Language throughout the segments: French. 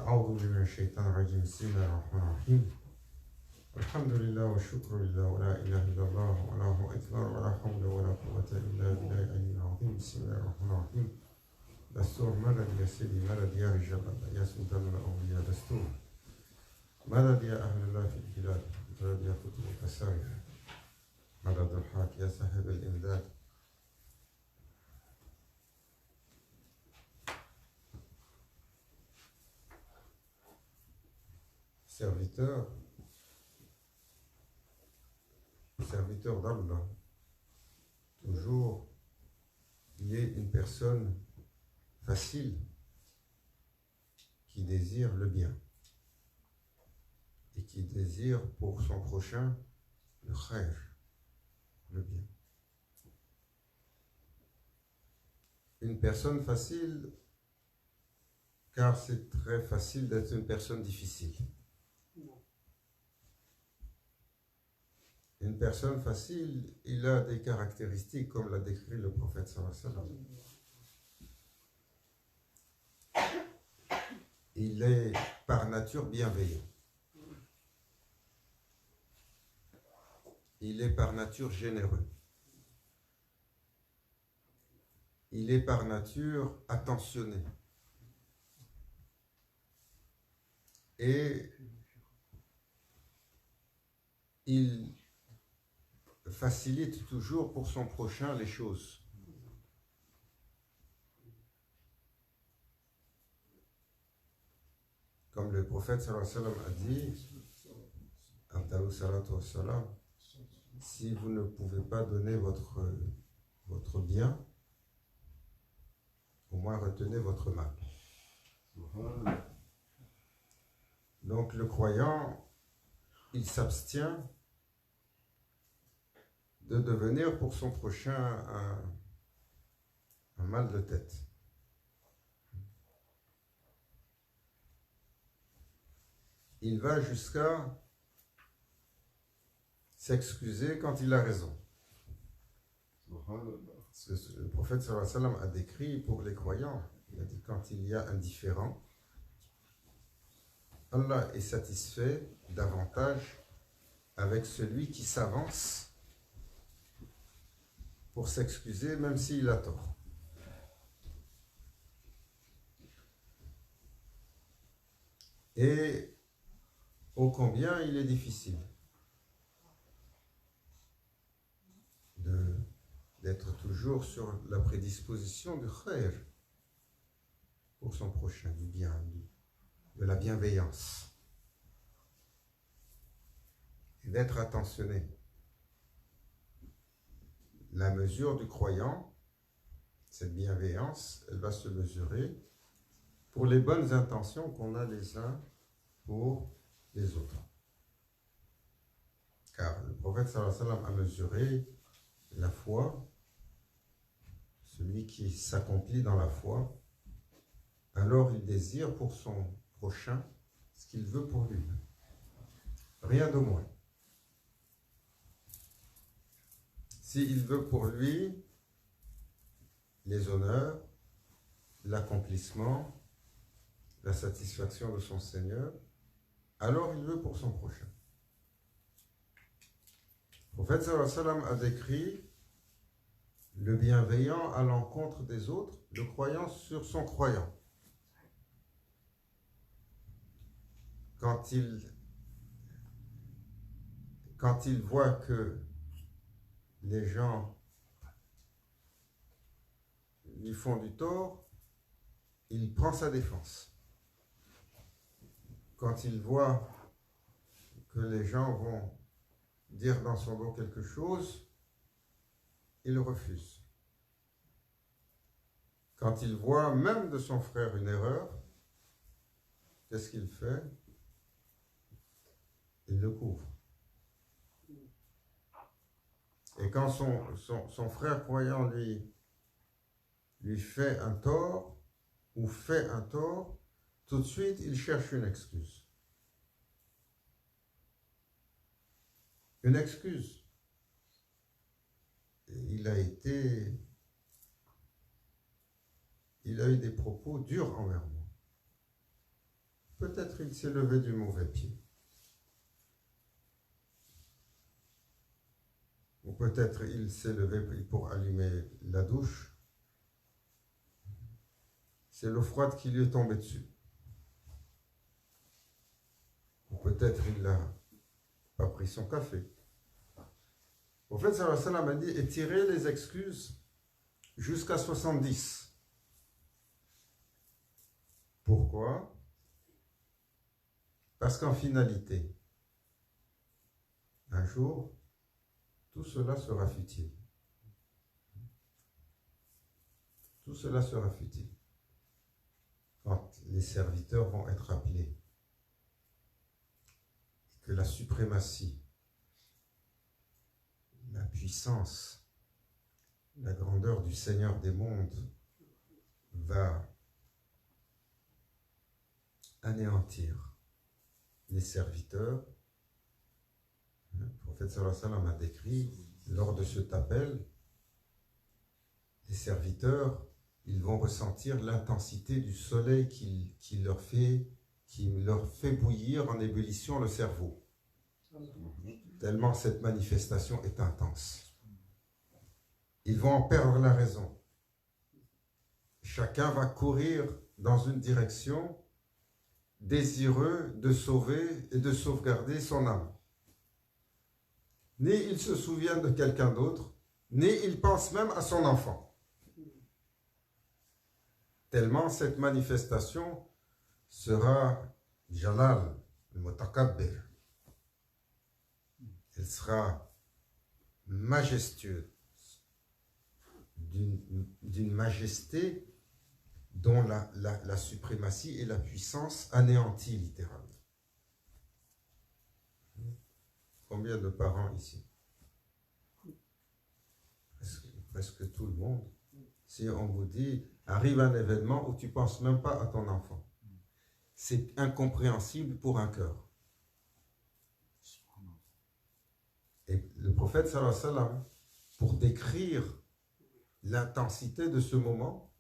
أعوذ بالله من الشيطان الرجيم بسم الله الرحمن الرحيم الحمد لله والشكر لله ولا إله إلا الله والله أكبر ولا حول ولا قوة إلا بالله العلي العظيم بسم الله الرحمن الرحيم دستور مدد يا سيدي مدد يا رجال الله يا سلطان الأولياء دستور مدد يا أهل الله في البلاد مدد يا كتب التسارف مدد الحاك يا صاحب الإمداد serviteur d'Allah, toujours il est une personne facile qui désire le bien et qui désire pour son prochain le khair, le bien. Une personne facile, car c'est très facile d'être une personne difficile. Une personne facile, il a des caractéristiques comme l'a décrit le prophète sallallahu alayhi wa sallam. Il est par nature bienveillant. Il est par nature généreux. Il est par nature attentionné. Et il facilite toujours pour son prochain les choses. Comme le prophète sallallahu alayhi wa sallam a dit, Abdallah salatu wa salam, si vous ne pouvez pas donner votre bien, au moins retenez votre mal. Donc le croyant, il s'abstient de devenir pour son prochain un mal de tête. Il va jusqu'à s'excuser quand il a raison. Ce que le prophète sallallahu alayhi wa sallam a décrit pour les croyants. Il a dit quand il y a un différend, Allah est satisfait davantage avec celui qui s'avance pour s'excuser même s'il a tort. Et ô combien il est difficile d'être toujours sur la prédisposition du khair pour son prochain, du bien, de la bienveillance, et d'être attentionné. La mesure du croyant, cette bienveillance, elle va se mesurer pour les bonnes intentions qu'on a les uns pour les autres. Car le prophète sallallahu alayhi wa sallam a mesuré la foi, celui qui s'accomplit dans la foi, alors il désire pour son prochain ce qu'il veut pour lui. Rien de moins. S'il veut pour lui les honneurs, l'accomplissement, la satisfaction de son Seigneur, alors il veut pour son prochain. Le prophète sallallahu alayhi wa sallam a décrit le bienveillant à l'encontre des autres, le croyant sur son croyant. Quand il voit que les gens lui font du tort, il prend sa défense. Quand il voit que les gens vont dire dans son dos quelque chose, il refuse. Quand il voit même de son frère une erreur, qu'est-ce qu'il fait? Il le couvre. Et quand son frère croyant lui fait un tort, ou fait un tort, tout de suite, il cherche une excuse. Une excuse. Et il a eu des propos durs envers moi. Peut-être il s'est levé du mauvais pied. Ou peut-être il s'est levé pour allumer la douche. C'est l'eau froide qui lui est tombée dessus. Ou peut-être il n'a pas pris son café. Au fait, sallallahu alayhi wa sallam a dit étirez les excuses jusqu'à 70. Pourquoi? Parce qu'en finalité, un jour, tout cela sera futile. Tout cela sera futile. Quand les serviteurs vont être appelés, que la suprématie, la puissance, la grandeur du Seigneur des mondes va anéantir les serviteurs. Le prophète sallallahu alayhi wa sallam a décrit, lors de cet appel, les serviteurs, ils vont ressentir l'intensité du soleil qui leur fait bouillir en ébullition le cerveau. Tellement cette manifestation est intense. Ils vont en perdre la raison. Chacun va courir dans une direction, désireux de sauver et de sauvegarder son âme. Ni il se souvient de quelqu'un d'autre, ni il pense même à son enfant. Tellement cette manifestation sera Jalal, le Mutakabbir. Elle sera majestueuse, d'une majesté dont la suprématie et la puissance anéantit littéralement. Combien de parents ici? Presque tout le monde. Si on vous dit, arrive un événement où tu ne penses même pas à ton enfant, c'est incompréhensible pour un cœur. Et le prophète sallallahu alayhi wa sallam, pour décrire l'intensité de ce moment,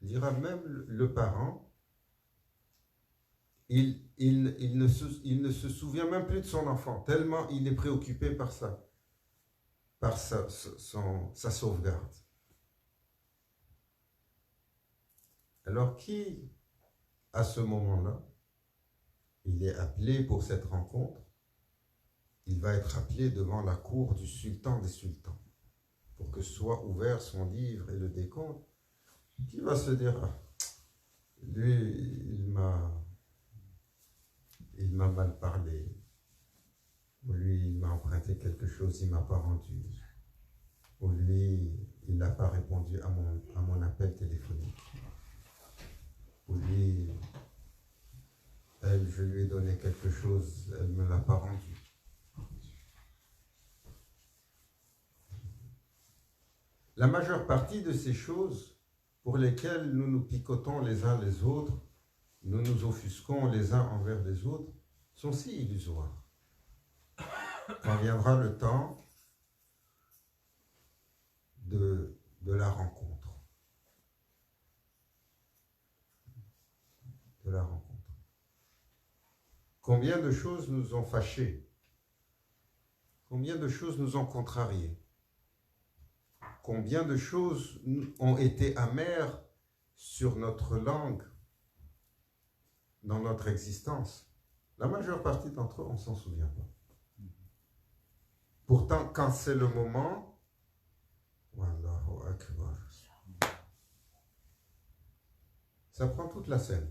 dira même le parent, il ne se souvient même plus de son enfant, tellement il est préoccupé par sa sauvegarde. Alors qui, à ce moment-là, il est appelé pour cette rencontre, il va être appelé devant la cour du sultan des sultans, pour que soit ouvert son livre et le décompte, qui va se dire, ah, lui, il m'a mal parlé, ou lui, il m'a emprunté quelque chose, il ne m'a pas rendu, ou lui, il n'a pas répondu à mon appel téléphonique, ou lui, je lui ai donné quelque chose, elle ne me l'a pas rendu. La majeure partie de ces choses pour lesquelles nous nous picotons les uns les autres, nous nous offusquons les uns envers les autres, sont si illusoires. Quand viendra le temps de la rencontre. De la rencontre. Combien de choses nous ont fâchés? Combien de choses nous ont contrariés? Combien de choses ont été amères sur notre langue, dans notre existence? La majeure partie d'entre eux, on ne s'en souvient pas. Pourtant, quand c'est le moment, Wallahu Akbar, ça prend toute la scène.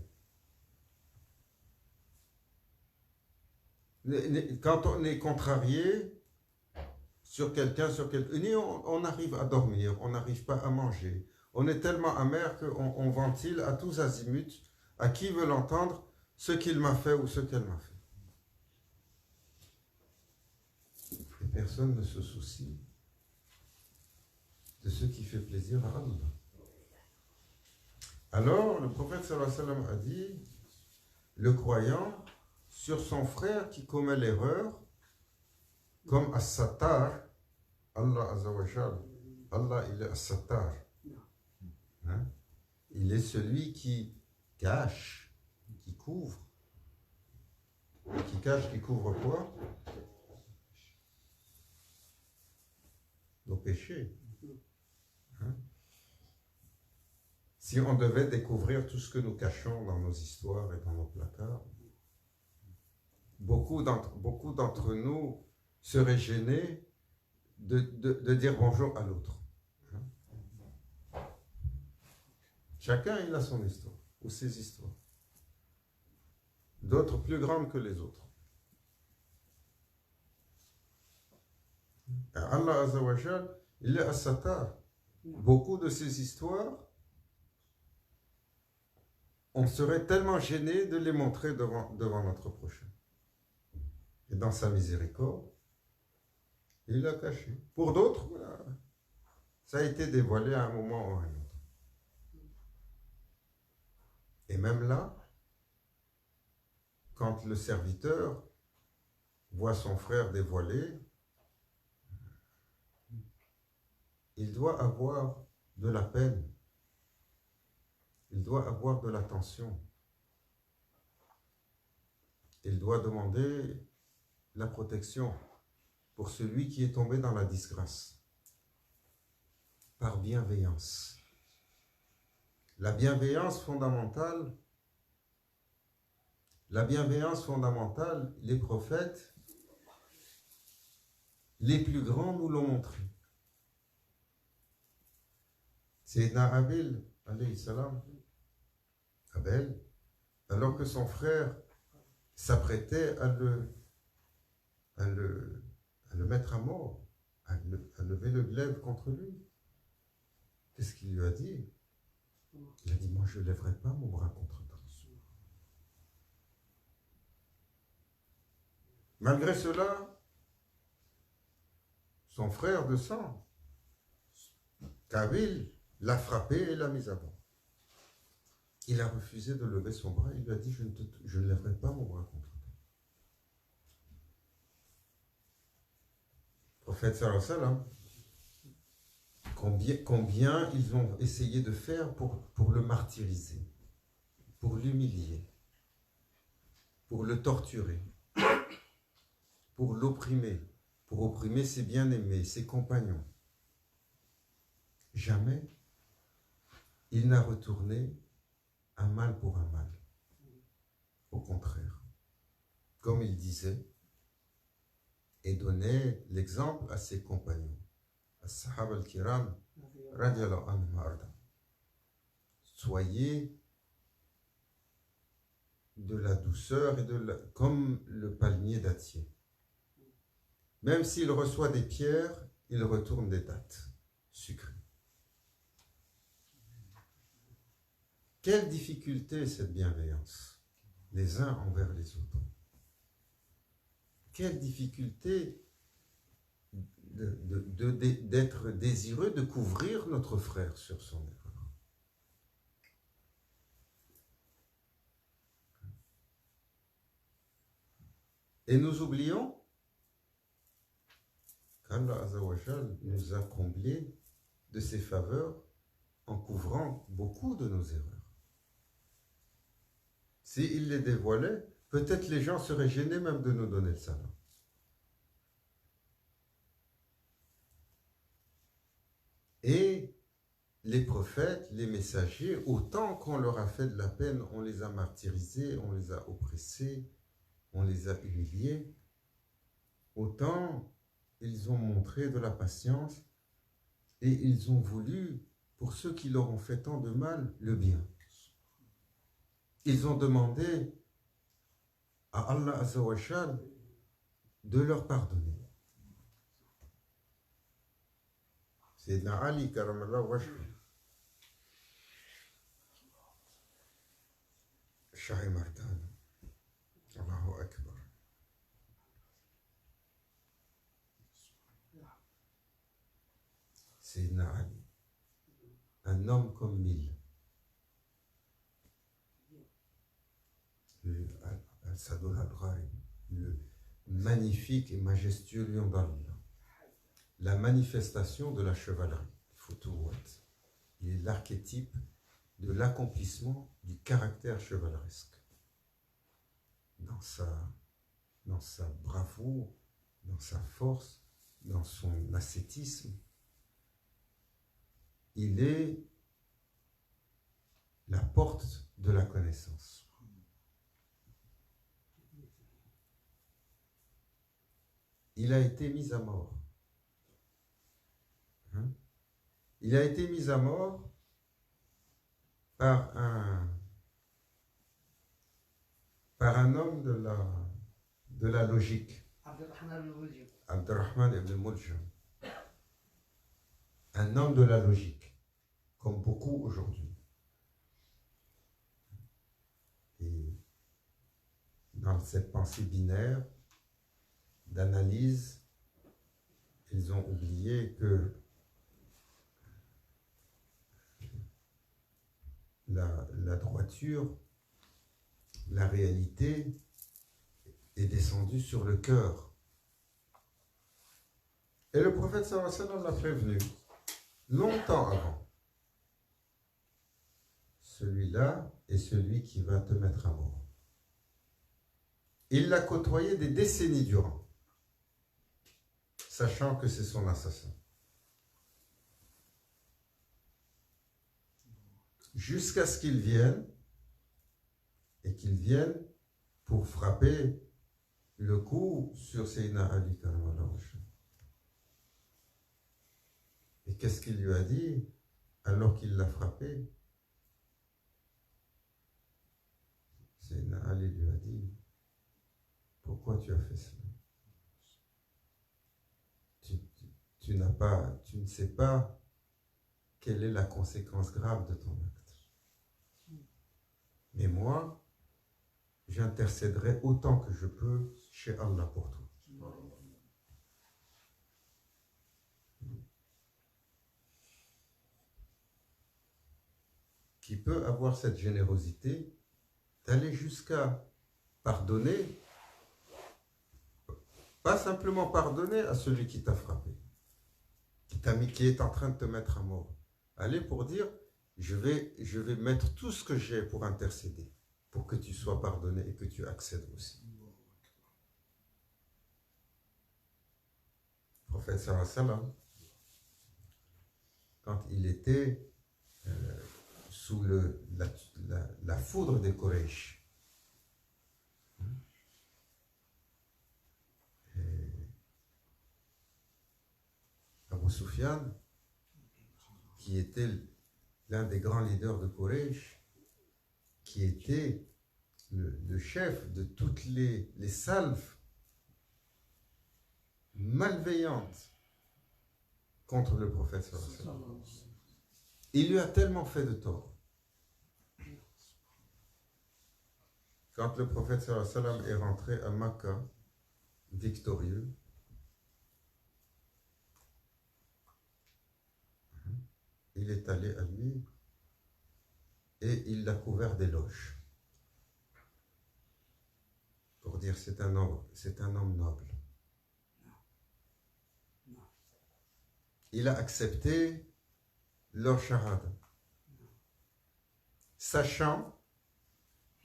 Quand on est contrarié sur quelqu'un, on arrive à dormir, on n'arrive pas à manger. On est tellement amer qu'on ventile à tous azimuts, à qui veut l'entendre, ce qu'il m'a fait ou ce qu'elle m'a fait. Et personne ne se soucie de ce qui fait plaisir à Allah. Alors, le prophète sallallahu alayhi wa sallam a dit, le croyant, sur son frère qui commet l'erreur, comme As-Sattar, Allah Azzawajal, Allah il est As-Sattar. Hein? Il est celui qui cache qui couvre, qui cache, qui couvre quoi? Nos péchés. Hein? Si on devait découvrir tout ce que nous cachons dans nos histoires et dans nos placards, beaucoup d'entre nous seraient gênés de dire bonjour à l'autre. Chacun, il a son histoire, ou ses histoires. D'autres plus grandes que les autres. Et Allah Azza wa Jal, il est as-Sattar. Beaucoup de ces histoires, on serait tellement gêné de les montrer devant notre prochain. Et dans sa miséricorde, il l'a caché. Pour d'autres, voilà, ça a été dévoilé à un moment ou à un autre. Et même là, quand le serviteur voit son frère dévoilé, il doit avoir de la peine, il doit avoir de l'attention, il doit demander la protection pour celui qui est tombé dans la disgrâce, par bienveillance. La bienveillance fondamentale, les prophètes, les plus grands nous l'ont montré. Sayyidina Abel, alayhi salam, Abel, alors que son frère s'apprêtait à le mettre à mort, à lever le glaive contre lui, qu'est-ce qu'il lui a dit? Il a dit, moi je ne lèverai pas mon bras contre toi. Malgré cela, son frère de sang, Kabil, l'a frappé et l'a mis à mort. Il a refusé de lever son bras, il lui a dit, je ne lèverai pas mon bras contre toi. Le prophète sallallahu alayhi wa sallam, combien ils ont essayé de faire pour le martyriser, pour l'humilier, pour le torturer, pour l'opprimer, pour opprimer ses bien-aimés, ses compagnons. Jamais il n'a retourné un mal pour un mal. Au contraire, comme il disait et donnait l'exemple à ses compagnons. As-Sahaba al-Kiram, radiyallahu anhum arda. Soyez de la douceur et comme le palmier dattier. Même s'il reçoit des pierres, il retourne des dattes sucrées. Quelle difficulté cette bienveillance, les uns envers les autres. Quelle difficulté d'être désireux de couvrir notre frère sur son erreur. Et nous oublions qu'Allah Azza wa Jal nous a comblés de ses faveurs en couvrant beaucoup de nos erreurs. S'il les dévoilait, peut-être les gens seraient gênés même de nous donner le salam. Et les prophètes, les messagers, autant qu'on leur a fait de la peine, on les a martyrisés, on les a oppressés, on les a humiliés, autant ils ont montré de la patience et ils ont voulu, pour ceux qui leur ont fait tant de mal, le bien. Ils ont demandé à Allah Azza wa Jal de leur pardonner. Sayyidina Ali karamallahu wajhahu, Shahi Mardan, Allahu Akbar. Sayyidina Ali, un homme comme mille. Al-Sadul al-Gharib, le magnifique et majestueux lion d'Allah. La manifestation de la chevalerie, Futuwat. Il est l'archétype de l'accomplissement du caractère chevaleresque. dans sa bravoure, dans sa force, dans son ascétisme. Il est la porte de la connaissance. Il a été mis à mort. Il a été mis à mort par un homme de la logique, Abdurrahman ibn Muljam, un homme de la logique, comme beaucoup aujourd'hui. Et dans cette pensée binaire d'analyse, ils ont oublié que la droiture, la réalité est descendue sur le cœur. Et le prophète sallallahu alayhi wa sallam l'a prévenu longtemps avant. Celui-là est celui qui va te mettre à mort. Il l'a côtoyé des décennies durant, sachant que c'est son assassin. Jusqu'à ce qu'il vienne, et qu'il vienne pour frapper le coup sur Sayyidina Ali Karramallahu wajhahu. Et qu'est-ce qu'il lui a dit alors qu'il l'a frappé? Sayyidina Ali lui a dit: pourquoi tu as fait cela? Tu ne sais pas quelle est la conséquence grave de ton acte. Mais moi, j'intercéderai autant que je peux chez Allah pour toi. Qui peut avoir cette générosité d'aller jusqu'à pardonner, pas simplement pardonner à celui qui t'a frappé, qui est en train de te mettre à mort. Aller pour dire: je vais mettre tout ce que j'ai pour intercéder, pour que tu sois pardonné et que tu accèdes aussi. Le prophète sallallahu alayhi wa sallam, quand il était sous la foudre des Quraysh, Abu Sufyan, qui était l'un des grands leaders de Quraysh, qui était le chef de toutes les salves malveillantes contre le prophète sallallahu alayhi wa sallam. Il lui a tellement fait de tort. Quand le prophète sallallahu alayhi wa sallam est rentré à Makkah victorieux, il est allé à lui et il l'a couvert d'éloges pour dire: c'est un homme noble. Il a accepté leur shahada, sachant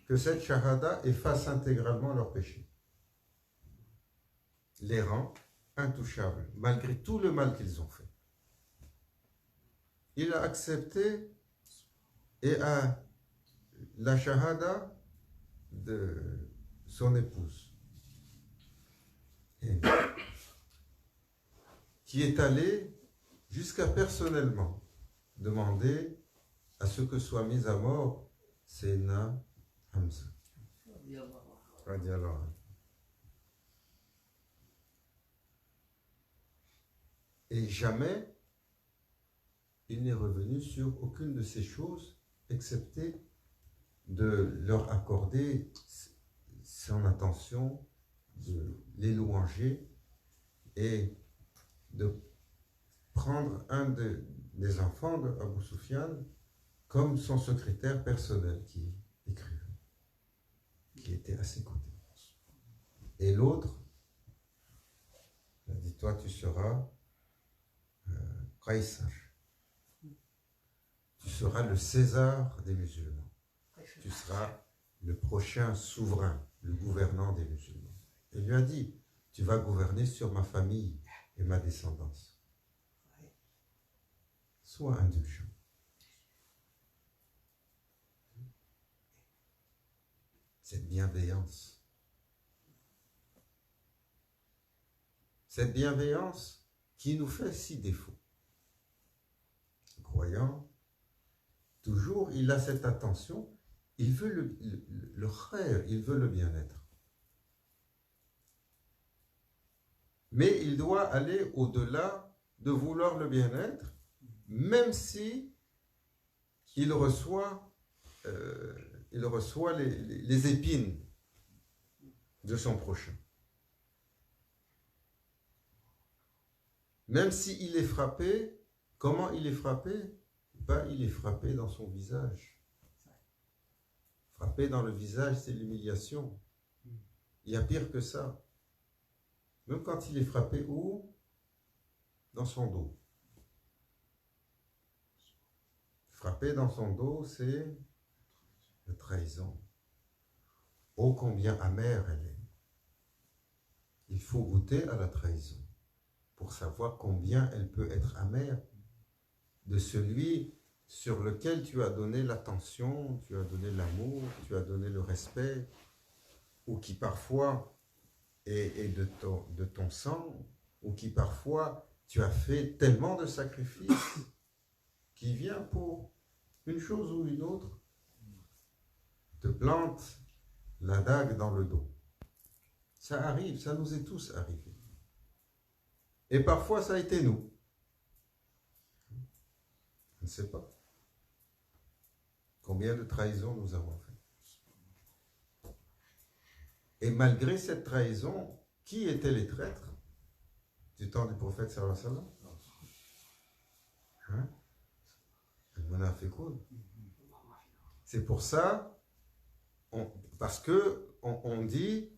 que cette shahada efface intégralement leurs péchés, les rend intouchables malgré tout le mal qu'ils ont fait. Il a accepté et a la shahada de son épouse, et qui est allée jusqu'à personnellement demander à ce que soit mis à mort Sayyidina Hamza. Et jamais il n'est revenu sur aucune de ces choses, excepté de leur accorder son attention, de les louanger et de prendre un des enfants d'Abu Sufyan comme son secrétaire personnel qui écrivait, qui était à ses côtés. Et l'autre, il a dit: toi tu seras Qaysar. Tu seras le César des musulmans. Tu seras le prochain souverain le gouvernant des musulmans. Il lui a dit, tu vas gouverner sur ma famille et ma descendance. Sois indulgent. Cette bienveillance. Cette bienveillance qui nous fait si défaut. Le croyant, toujours, il a cette attention, il veut le khayr, il veut le bien-être. Mais il doit aller au-delà de vouloir le bien-être, même si il reçoit les épines de son prochain. Même s'il est frappé, comment il est frappé? Il est frappé dans son visage. Frappé dans le visage, c'est l'humiliation. Il y a pire que ça. Même quand il est frappé, où? Dans son dos. Frappé dans son dos, c'est la trahison. Oh, combien amère elle est. Il faut goûter à la trahison pour savoir combien elle peut être amère de celui sur lequel tu as donné l'attention, tu as donné l'amour, tu as donné le respect, ou qui parfois est de ton sang, ou qui parfois tu as fait tellement de sacrifices, qui vient pour une chose ou une autre, te plante la dague dans le dos. Ça arrive, ça nous est tous arrivé. Et parfois ça a été nous. Je ne sais pas. Combien de trahisons nous avons fait. Et malgré cette trahison, qui étaient les traîtres du temps du prophète sallallahu alayhi wa sallam? Hein? Al-Munafiqun. C'est pour ça, parce que on dit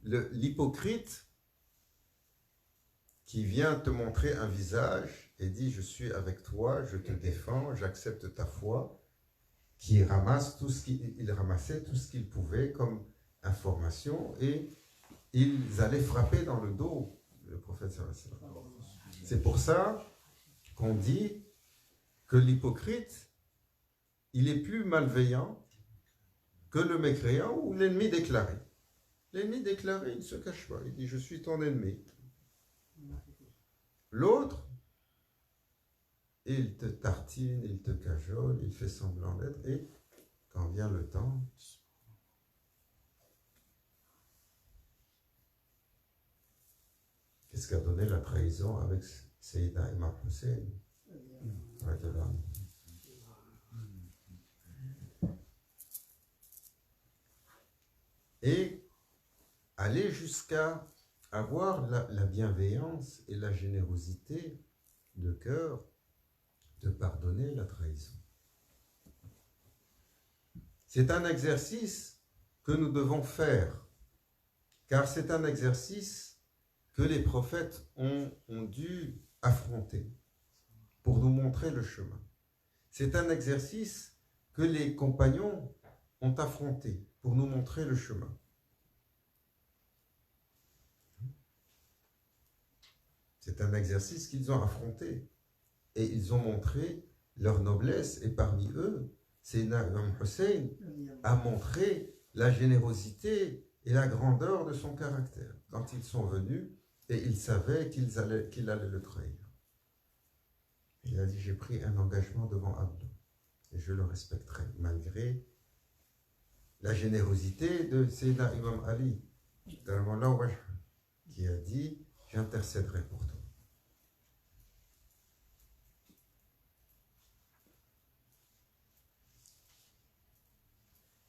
l'hypocrite qui vient te montrer un visage et dit je suis avec toi, je te défends, j'accepte ta foi, qui ramasse tout ce qu'il ramassait tout ce qu'il pouvait comme information et ils allaient frapper dans le dos le prophète sallallahu alayhi wa sallam. C'est pour ça qu'on dit que l'hypocrite, il est plus malveillant que le mécréant ou l'ennemi déclaré. L'ennemi déclaré, il ne se cache pas, il dit je suis ton ennemi. L'autre, il te tartine, il te cajole, il fait semblant d'être, et quand vient le temps, qu'est-ce qu'a donné la trahison avec Sayyidina Imam Hussein? Et aller jusqu'à avoir la bienveillance et la générosité de cœur de pardonner la trahison. C'est un exercice que nous devons faire, car c'est un exercice que les prophètes ont dû affronter pour nous montrer le chemin. C'est un exercice que les compagnons ont affronté pour nous montrer le chemin. C'est un exercice qu'ils ont affronté et ils ont montré leur noblesse et parmi eux, Sayyidina Imam Hussein a montré la générosité et la grandeur de son caractère quand ils sont venus et ils savaient qu'il allait le trahir. Il a dit j'ai pris un engagement devant Allah et je le respecterai malgré la générosité de Sayyidina Imam Ali qui a dit j'intercéderai pour toi.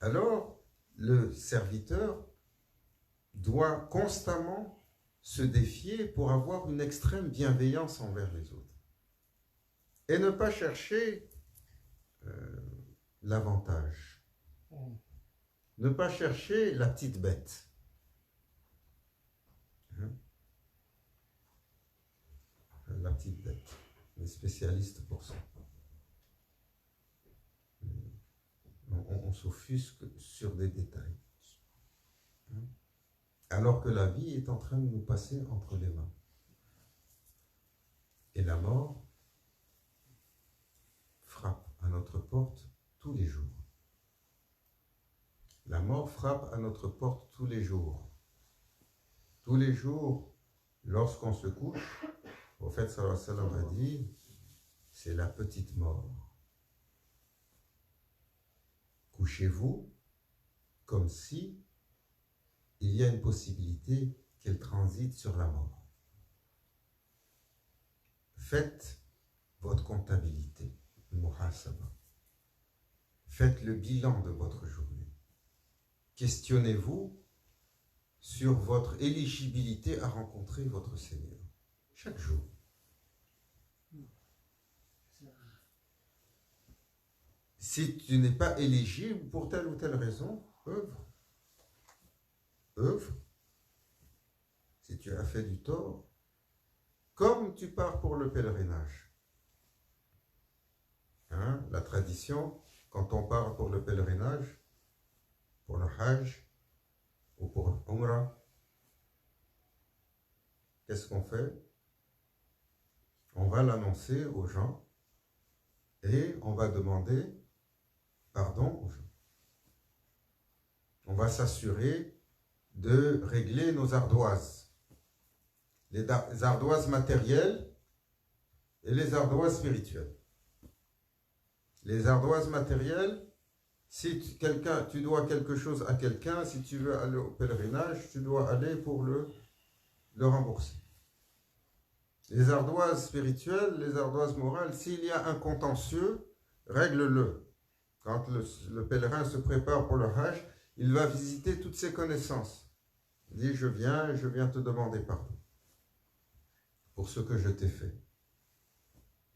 Alors, le serviteur doit constamment se défier pour avoir une extrême bienveillance envers les autres. Et ne pas chercher l'avantage. Ne pas chercher la petite bête. La petite bête. Les spécialistes pour ça. On s'offusque sur des détails. Alors que la vie est en train de nous passer entre les mains. Et la mort frappe à notre porte tous les jours. La mort frappe à notre porte tous les jours. Tous les jours, lorsqu'on se couche, le prophète sallallahu alayhi wa sallam a dit, c'est la petite mort. Couchez-vous comme si il y a une possibilité qu'elle transite sur la mort. Faites votre comptabilité, le muhasaba. Faites le bilan de votre journée. Questionnez-vous sur votre éligibilité à rencontrer votre Seigneur chaque jour. Si tu n'es pas éligible pour telle ou telle raison, œuvre. Si tu as fait du tort, comme tu pars pour le pèlerinage. La tradition, quand on part pour le pèlerinage, pour le Hajj ou pour l'Umrah, qu'est-ce qu'on fait? On va l'annoncer aux gens et on va demander pardon aux gens. On va s'assurer de régler nos ardoises. Les ardoises matérielles et les ardoises spirituelles. Les ardoises matérielles, si tu dois quelque chose à quelqu'un, si tu veux aller au pèlerinage, tu dois aller pour le rembourser. Les ardoises spirituelles, les ardoises morales, s'il y a un contentieux, règle-le. Quand le pèlerin se prépare pour le Hajj, il va visiter toutes ses connaissances. Il dit, je viens te demander pardon pour ce que je t'ai fait.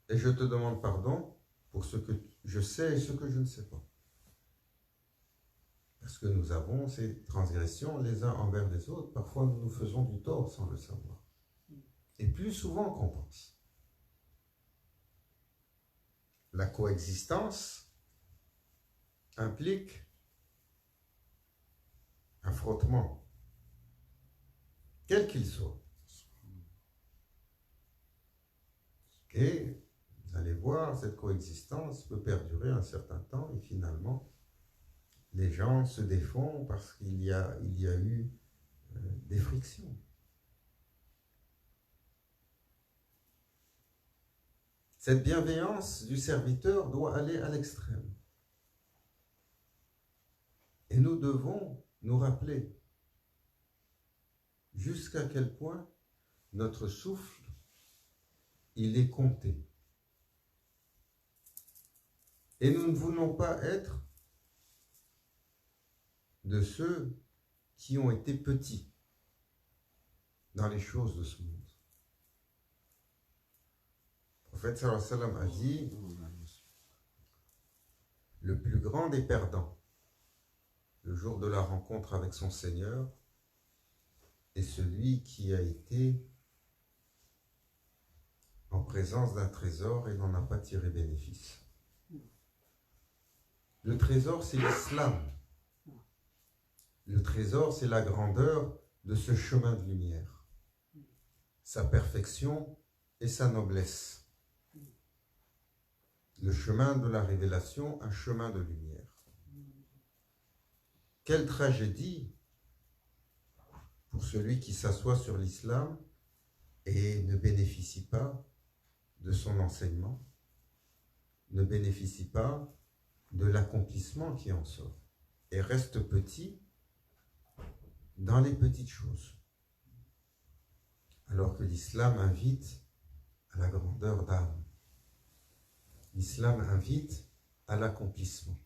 Et je te demande pardon pour ce que je sais et ce que je ne sais pas. Parce que nous avons ces transgressions les uns envers les autres. Parfois, nous nous faisons du tort sans le savoir. Et plus souvent qu'on pense. La coexistence implique un frottement, quel qu'il soit. Et vous allez voir, cette coexistence peut perdurer un certain temps et finalement, les gens se défont parce qu'il y a eu des frictions. Cette bienveillance du serviteur doit aller à l'extrême. Et nous devons nous rappeler jusqu'à quel point notre souffle, il est compté. Et nous ne voulons pas être de ceux qui ont été petits dans les choses de ce monde. Le prophète sallallahu alayhi wa sallam a dit, le plus grand des perdants, le jour de la rencontre avec son Seigneur, est celui qui a été en présence d'un trésor et n'en a pas tiré bénéfice. Le trésor, c'est l'islam. Le trésor, c'est la grandeur de ce chemin de lumière, sa perfection et sa noblesse. Le chemin de la révélation, un chemin de lumière. Quelle tragédie pour celui qui s'assoit sur l'islam et ne bénéficie pas de son enseignement, ne bénéficie pas de l'accomplissement qui en sort et reste petit dans les petites choses. Alors que l'islam invite à la grandeur d'âme. L'islam invite à l'accomplissement.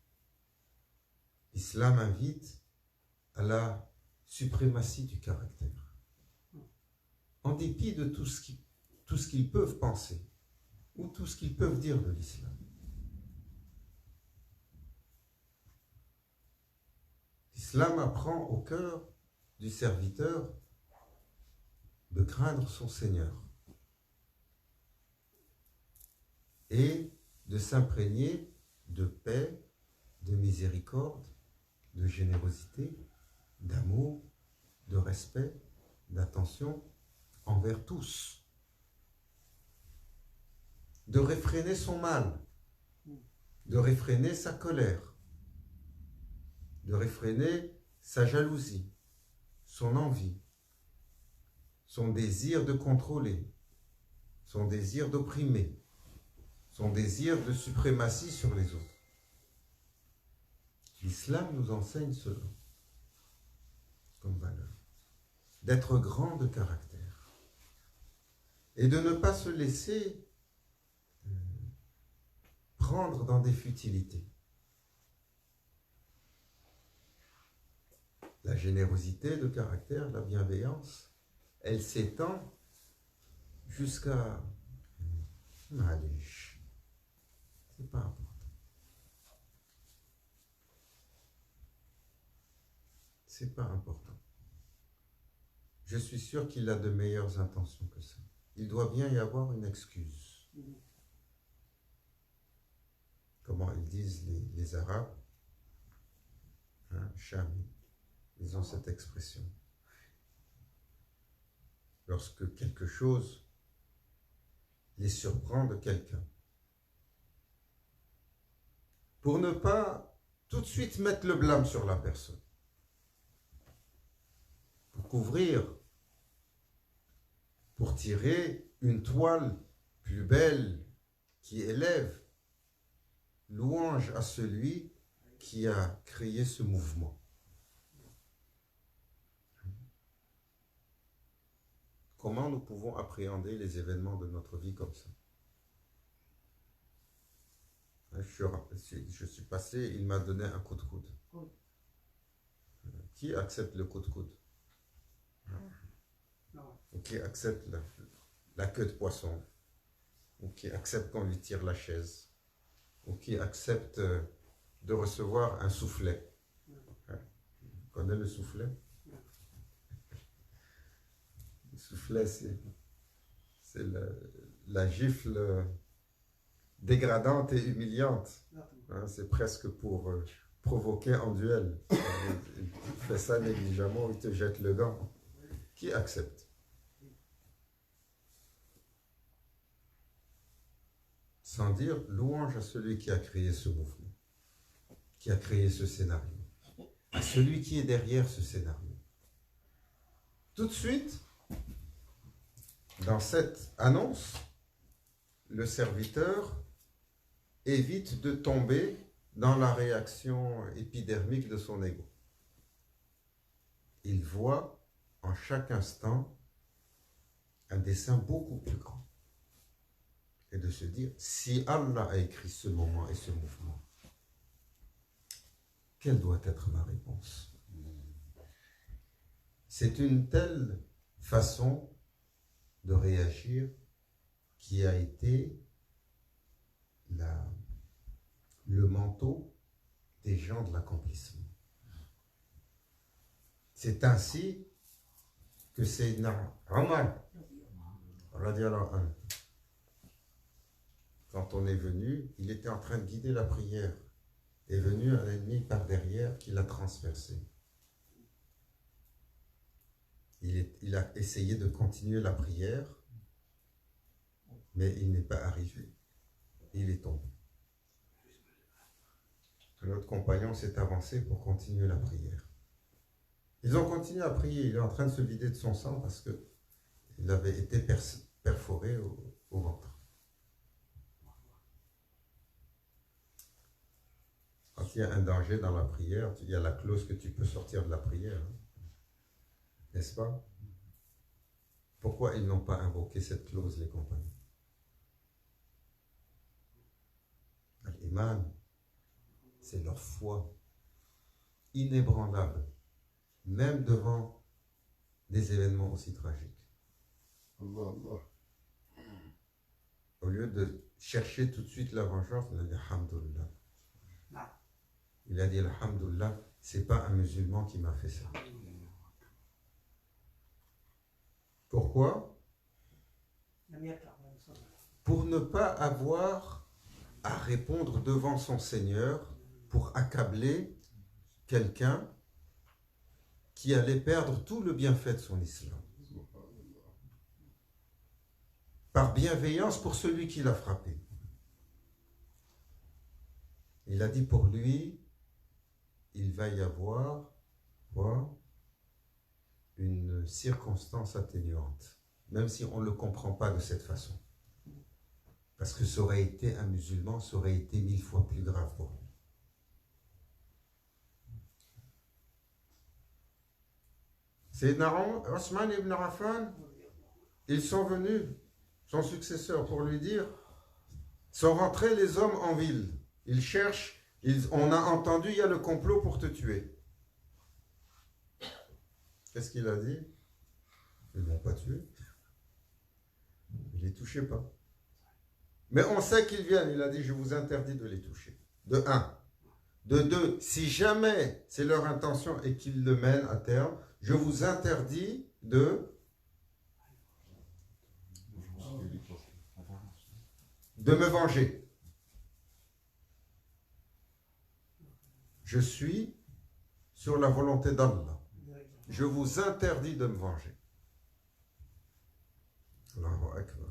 L'islam invite à la suprématie du caractère. En dépit de tout ce qu'ils peuvent penser ou tout ce qu'ils peuvent dire de l'islam. L'islam apprend au cœur du serviteur de craindre son Seigneur et de s'imprégner de paix, de miséricorde, de générosité, d'amour de respect, d'attention envers tous, de réfréner son mal, de réfréner sa colère, de réfréner sa jalousie, son envie, son désir de contrôler, son désir d'opprimer, son désir de suprématie sur les autres. L'islam nous enseigne cela comme valeur, d'être grand de caractère et de ne pas se laisser prendre dans des futilités. La générosité de caractère, la bienveillance, elle s'étend jusqu'à Malish. C'est pas important. C'est pas important. Je suis sûr qu'il a de meilleures intentions que ça. Il doit bien y avoir une excuse. Comment ils disent les Arabes, hein, Chami, ils ont cette expression. Lorsque quelque chose les surprend de quelqu'un, pour ne pas tout de suite mettre le blâme sur la personne, pour couvrir, pour tirer une toile plus belle qui élève louange à celui qui a créé ce mouvement. Comment nous pouvons appréhender les événements de notre vie comme ça? Je suis passé, il m'a donné un coup de coude. Qui accepte le coup de coude? Ou qui accepte la queue de poisson? Ou qui accepte qu'on lui tire la chaise? Ou qui accepte de recevoir un soufflet? Tu connais le soufflet? Le soufflet, c'est la gifle dégradante et humiliante. Hein, c'est presque pour provoquer en duel. Il fait ça négligemment, il te jette le gant. Qui accepte? Sans dire louange à celui qui a créé ce mouvement, qui a créé ce scénario, à celui qui est derrière ce scénario. Tout de suite, dans cette annonce, le serviteur évite de tomber dans la réaction épidermique de son ego. Il voit en chaque instant un dessein beaucoup plus grand. Et de se dire, si Allah a écrit ce moment et ce mouvement, quelle doit être ma réponse? C'est une telle façon de réagir qui a été le manteau des gens de l'accomplissement. C'est ainsi que Sayyidina Omar, radiallahu anhu, quand on est venu, il était en train de guider la prière. Est venu un ennemi par derrière qui l'a transpercé. Il a essayé de continuer la prière, mais il n'est pas arrivé. Il est tombé. Notre compagnon s'est avancé pour continuer la prière. Ils ont continué à prier. Il est en train de se vider de son sang parce qu'il avait été perforé au ventre. Quand il y a un danger dans la prière, il y a la clause que tu peux sortir de la prière. Hein. N'est-ce pas? Pourquoi ils n'ont pas invoqué cette clause, les compagnons? L'iman, c'est leur foi inébranlable, même devant des événements aussi tragiques. Allah, Allah. Au lieu de chercher tout de suite la vengeance, il a dit Alhamdulillah. Il a dit Alhamdulillah, c'est pas un musulman qui m'a fait ça. Pourquoi? Pour ne pas avoir à répondre devant son Seigneur pour accabler quelqu'un qui allait perdre tout le bienfait de son islam. Par bienveillance pour celui qui l'a frappé. Il a dit pour lui, il va y avoir quoi? Une circonstance atténuante, même si on ne le comprend pas de cette façon. Parce que ça aurait été un musulman, ça aurait été 1000 fois plus grave pour lui. Sayyidina Osman ibn Affan, ils sont venus, son successeur, pour lui dire, sont rentrés les hommes en ville. Ils cherchent, on a entendu, il y a le complot pour te tuer. Qu'est-ce qu'il a dit? Ils ne m'ont pas tué. Ne les touchez pas. Mais on sait qu'ils viennent. Il a dit, je vous interdis de les toucher. De un. De deux, si jamais c'est leur intention et qu'ils le mènent à terme, je vous interdis de me venger. Je suis sur la volonté d'Allah. Je vous interdis de me venger. Allahu Akbar.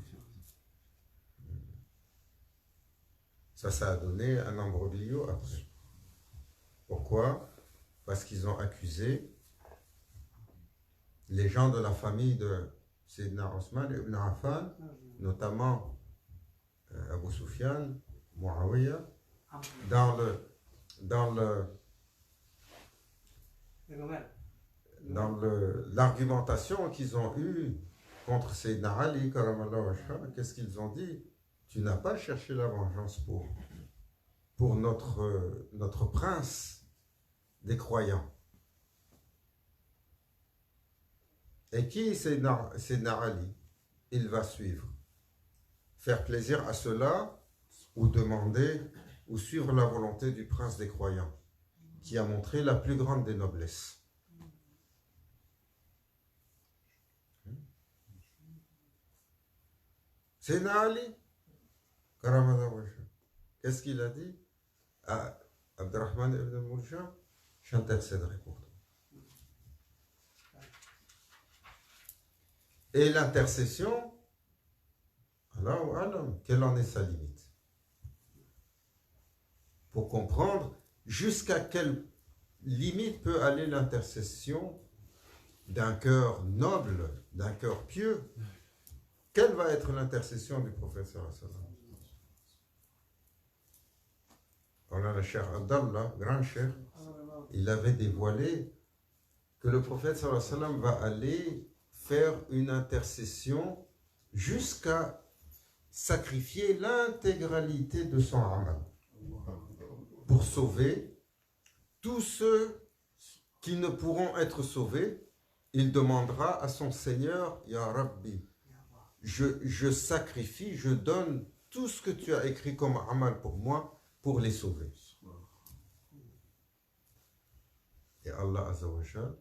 Ça a donné un imbroglio après. Pourquoi? Parce qu'ils ont accusé les gens de la famille de Sayyidina Osman ibn Affan, notamment Abu Sufyan, Muawiyah, dans l'argumentation qu'ils ont eue contre Sayyidina Ali, qu'est-ce qu'ils ont dit? Tu n'as pas cherché la vengeance pour notre prince des croyants. Et qui Sayyidina Ali? Il va suivre. Faire plaisir à ceux-là ou demander ou suivre la volonté du prince des croyants qui a montré la plus grande des noblesses. Sayyidina Ali, qu'est-ce qu'il a dit à Abdurrahman ibn al-Muljam? J'intercéderai pour toi. Et l'intercession, Allahu Alam, quelle en est sa limite? Pour comprendre jusqu'à quelle limite peut aller l'intercession d'un cœur noble, d'un cœur pieux. Quelle va être l'intercession du prophète sallallahu alayhi wa sallam? On a le cheikh Abdallah, grand cheikh, il avait dévoilé que le prophète sallallahu alayhi wa sallam va aller faire une intercession jusqu'à sacrifier l'intégralité de son amal pour sauver tous ceux qui ne pourront être sauvés. Il demandera à son Seigneur, Ya Rabbi, je sacrifie, je donne tout ce que tu as écrit comme amal pour moi pour les sauver. Et Allah Azza wa Jal,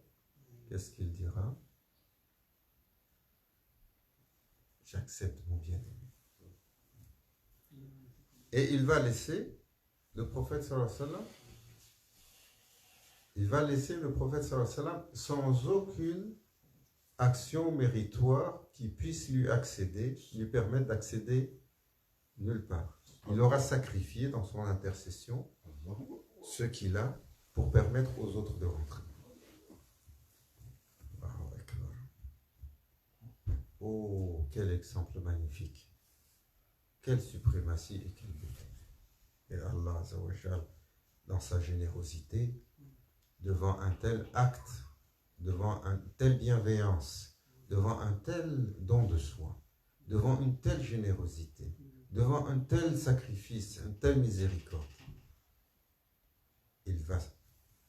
qu'est-ce qu'il dira? J'accepte mon bien-aimé. Et il va laisser le prophète sallallahu alayhi wa sallam, il va laisser le prophète sallallahu alayhi wa sallam sans aucune action méritoire qui puisse lui permettre d'accéder nulle part. Il aura sacrifié dans son intercession ce qu'il a pour permettre aux autres de rentrer. Oh, quel exemple magnifique! Quelle suprématie et quelle beauté! Et Allah Azza wa Jal, dans sa générosité, devant un tel acte, devant une telle bienveillance, devant un tel don de soi, devant une telle générosité, devant un tel sacrifice, une telle miséricorde, il va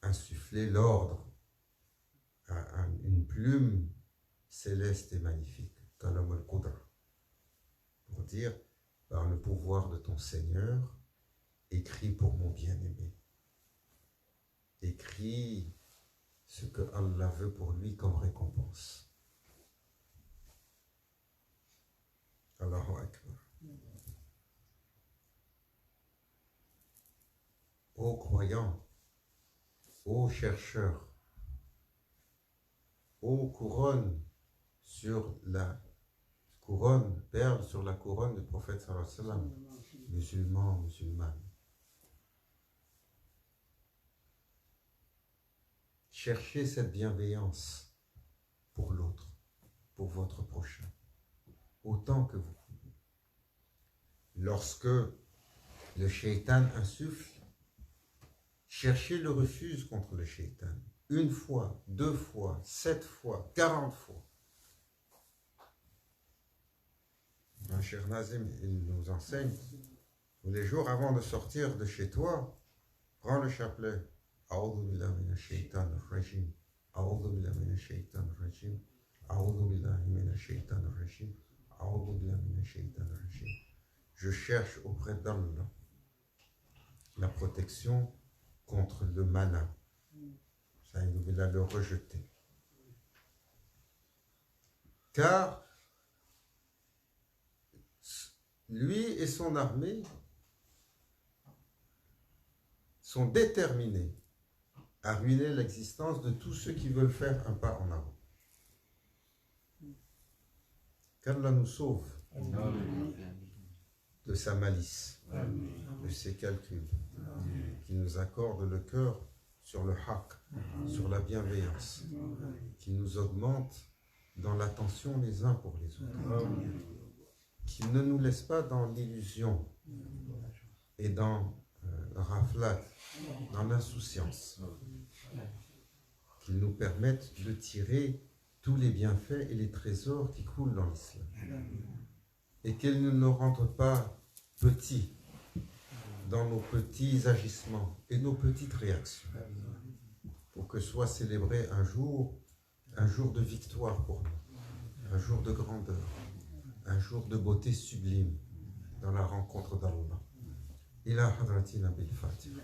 insuffler l'ordre à une plume céleste et magnifique, Kalam al-Qudra, pour dire, par le pouvoir de ton Seigneur, écris pour mon bien-aimé. Écris ce que Allah veut pour lui comme récompense. Allahu Akbar. Ô croyants, ô chercheurs, ô couronne sur la couronne, perle sur la couronne du prophète sallallahu alayhi wa sallam, musulmans, musulmanes. Cherchez cette bienveillance pour l'autre, pour votre prochain, autant que vous pouvez. Lorsque le shaitan insuffle, cherchez le refuge contre le shaitan. 1 fois, 2 fois, 7 fois, 40 fois. Un cher Nazim, il nous enseigne, tous les jours avant de sortir de chez toi, prends le chapelet. A'udhu billahi minash shaitanir rajim. A'udhu billahi minash shaitanir rajim. A'udhu billahi minash shaitanir rajim. A'udhu billahi minash shaitanir rajim. Je cherche auprès d'Allah la protection contre le malin. Ça, il va le rejeter. Car lui et son armée sont déterminés à ruiner l'existence de tous ceux qui veulent faire un pas en avant. Qu'Allah nous sauve de sa malice, de ses calculs, qu'il nous accorde le cœur sur le haqq, sur la bienveillance, qu'il nous augmente dans l'attention les uns pour les autres, qu'il ne nous laisse pas dans l'illusion et dans raflat, dans l'insouciance, qu'il nous permette de tirer tous les bienfaits et les trésors qui coulent dans l'islam, et qu'il ne nous rende pas petits dans nos petits agissements et nos petites réactions, pour que soit célébré un jour de victoire pour nous, un jour de grandeur, un jour de beauté sublime dans la rencontre d'Allah. Ila hadratina bil Fatiha.